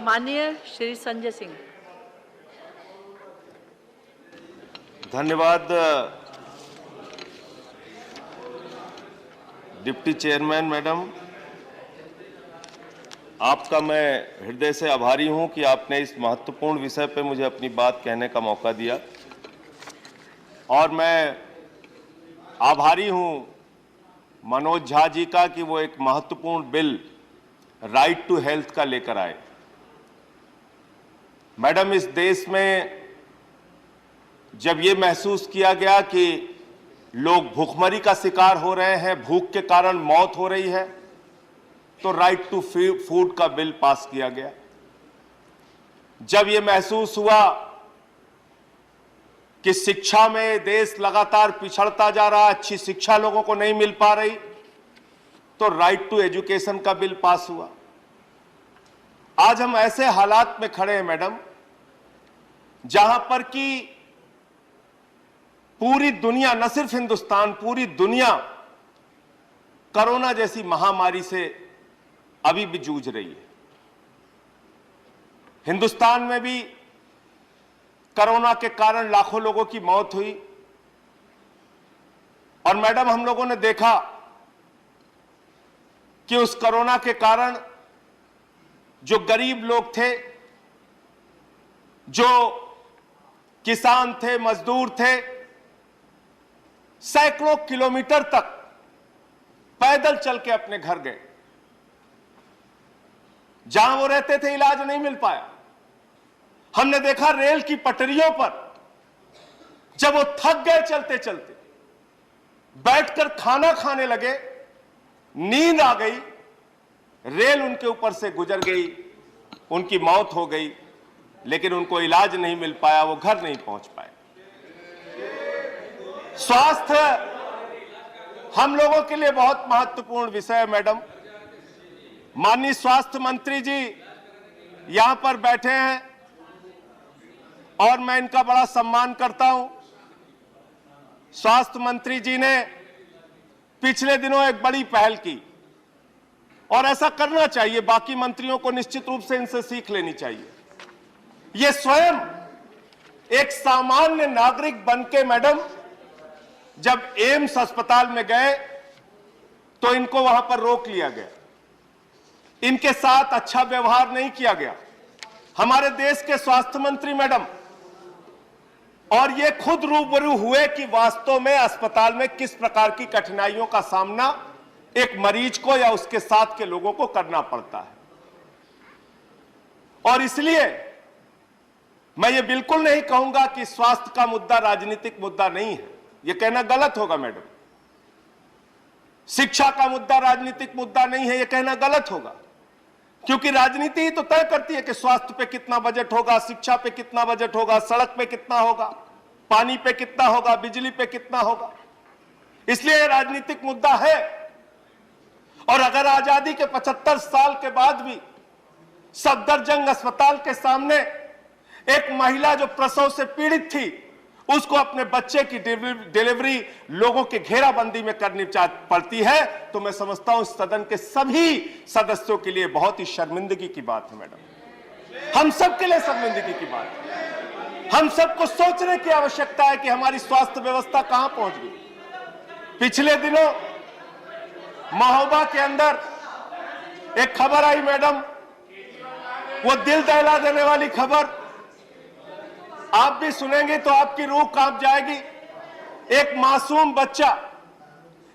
माननीय श्री संजय सिंह। धन्यवाद deputy chairman madam, आपका मैं हृदय से आभारी हूं कि आपने इस महत्वपूर्ण विषय पर मुझे अपनी बात कहने का मौका दिया। और मैं आभारी हूं मनोज झा जी का कि वो एक महत्वपूर्ण बिल राइट टू हेल्थ का लेकर आए। मैडम, इस देश में जब ये महसूस किया गया कि लोग भूखमरी का शिकार हो रहे हैं, भूख के कारण मौत हो रही है, तो राइट टू फूड का बिल पास किया गया। जब ये महसूस हुआ कि शिक्षा में देश लगातार पिछड़ता जा रहा, अच्छी शिक्षा लोगों को नहीं मिल पा रही, तो राइट टू एजुकेशन का बिल पास हुआ। आज हम ऐसे हालात में खड़े हैं मैडम, जहां पर कि पूरी दुनिया, न सिर्फ हिंदुस्तान, पूरी दुनिया कोरोना जैसी महामारी से अभी भी जूझ रही है। हिंदुस्तान में भी कोरोना के कारण लाखों लोगों की मौत हुई। और मैडम, हम लोगों ने देखा कि उस कोरोना के कारण जो गरीब लोग थे, जो किसान थे, मजदूर थे, सैकड़ों किलोमीटर तक पैदल चल के अपने घर गए। जहां वो रहते थे इलाज नहीं मिल पाया। हमने देखा रेल की पटरियों पर जब वो थक गए चलते चलते, बैठकर खाना खाने लगे, नींद आ गई, रेल उनके ऊपर से गुजर गई, उनकी मौत हो गई, लेकिन उनको इलाज नहीं मिल पाया, वो घर नहीं पहुंच पाए। स्वास्थ्य हम लोगों के लिए बहुत महत्वपूर्ण विषय है मैडम। माननीय स्वास्थ्य मंत्री जी यहां पर बैठे हैं और मैं इनका बड़ा सम्मान करता हूं। स्वास्थ्य मंत्री जी ने पिछले दिनों एक बड़ी पहल की और ऐसा करना चाहिए, बाकी मंत्रियों को निश्चित रूप से इनसे सीख लेनी चाहिए। ये स्वयं एक सामान्य नागरिक बनके मैडम जब एम्स अस्पताल में गए तो इनको वहां पर रोक लिया गया, इनके साथ अच्छा व्यवहार नहीं किया गया। हमारे देश के स्वास्थ्य मंत्री मैडम और ये खुद रूबरू हुए कि वास्तव में अस्पताल में किस प्रकार की कठिनाइयों का सामना एक मरीज को या उसके साथ के लोगों को करना पड़ता है। और इसलिए मैं ये बिल्कुल नहीं कहूंगा कि स्वास्थ्य का मुद्दा राजनीतिक मुद्दा नहीं है, ये कहना गलत होगा मैडम। शिक्षा का मुद्दा राजनीतिक मुद्दा नहीं है, ये कहना गलत होगा, क्योंकि राजनीति ही तो तय करती है कि स्वास्थ्य पे कितना बजट होगा, शिक्षा पे कितना बजट होगा, सड़क पे कितना होगा, पानी पे कितना होगा, बिजली पे कितना होगा। इसलिए यह राजनीतिक मुद्दा है। और अगर आजादी के 75 साल के बाद भी सफदरजंग अस्पताल के सामने एक महिला जो प्रसव से पीड़ित थी, उसको अपने बच्चे की डिलीवरी लोगों के घेराबंदी में करनी पड़ती है, तो मैं समझता हूं इस सदन के सभी सदस्यों के लिए बहुत ही शर्मिंदगी की बात है मैडम। हम सब के लिए शर्मिंदगी की बात है। हम सबको सोचने की आवश्यकता है कि हमारी स्वास्थ्य व्यवस्था कहां पहुंच गई। पिछले दिनों महोबा के अंदर एक खबर आई मैडम, वो दिल दहला देने वाली खबर, आप भी सुनेंगे तो आपकी रूह कांप जाएगी। एक मासूम बच्चा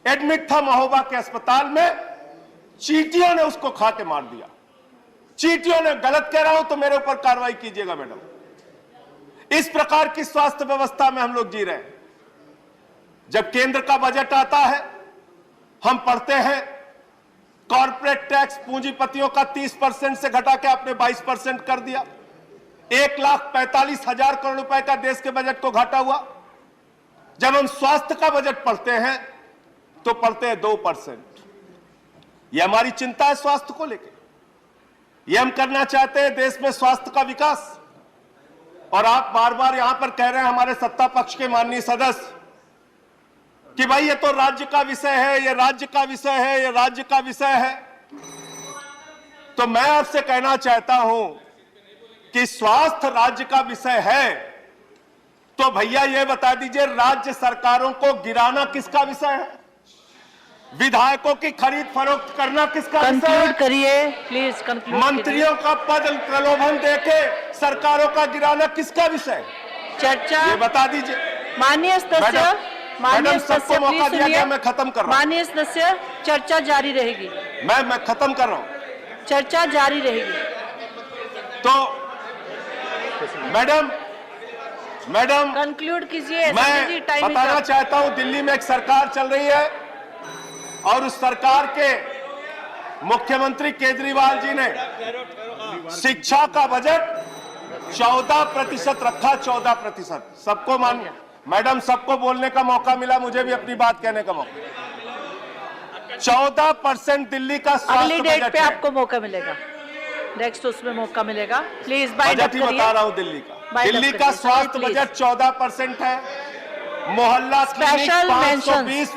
एडमिट था महोबा के अस्पताल में, चींटियों ने उसको खा के मार दिया। चींटियों ने, गलत कह रहा हूं तो मेरे ऊपर कार्रवाई कीजिएगा मैडम। इस प्रकार की स्वास्थ्य व्यवस्था में हम लोग जी रहे हैं। जब केंद्र का बजट आता है, हम पढ़ते हैं कॉर्पोरेट टैक्स पूंजीपतियों का 30% से घटा के आपने 22% कर दिया। 1,45,000 करोड़ रुपए का देश के बजट को घाटा हुआ। जब हम स्वास्थ्य का बजट पढ़ते हैं तो पढ़ते हैं 2%। यह हमारी चिंता है स्वास्थ्य को लेकर। यह हम करना चाहते हैं देश में स्वास्थ्य का विकास। और आप बार बार यहां पर कह रहे हैं हमारे सत्ता पक्ष के माननीय सदस्य कि भाई ये तो राज्य का विषय है, ये राज्य का विषय है, ये राज्य का विषय है। तो मैं आपसे कहना चाहता हूं कि स्वास्थ्य राज्य का विषय है, तो भैया ये बता दीजिए राज्य सरकारों को गिराना किसका विषय है? विधायकों की खरीद फरोख्त करना किसका विषय कंक्लूड है? करिए प्लीज, कंक्लूड मंत्रियों का पद प्रलोभन देके सरकारों का गिराना किसका विषय है? चर्चा। ये बता दीजिए। माननीय सदस्य, मैडम, माननीय सबको सदस्य मौका प्लीज दिया सुनिए। गया, मैं खत्म कर रहा हूं। माननीय सदस्य, चर्चा जारी रहेगी, मैं खत्म कर रहा हूं। चर्चा जारी रहेगी। तो मैडम कंक्लूड कीजिए। मैं संजय जी, टाइम इज बताना अप। चाहता हूं, दिल्ली में एक सरकार चल रही है और उस सरकार के मुख्यमंत्री केजरीवाल जी ने शिक्षा का बजट 14% रखा। 14%। सबको मैडम, सबको बोलने का मौका मिला, मुझे भी अपनी बात कहने का मौका। 14% दिल्ली का अगली स्वास्थ्य डेट बजट पे है। आपको मौका मिलेगा, नेक्स्ट उसमें मौका मिलेगा। प्लीज बाइट अप बजट ही बता करिए। रहा हूं दिल्ली का। Bind up दिल्ली का करिए, स्वास्थ्य please. बजट 14% है। मोहल्ला क्लिनिक Special 520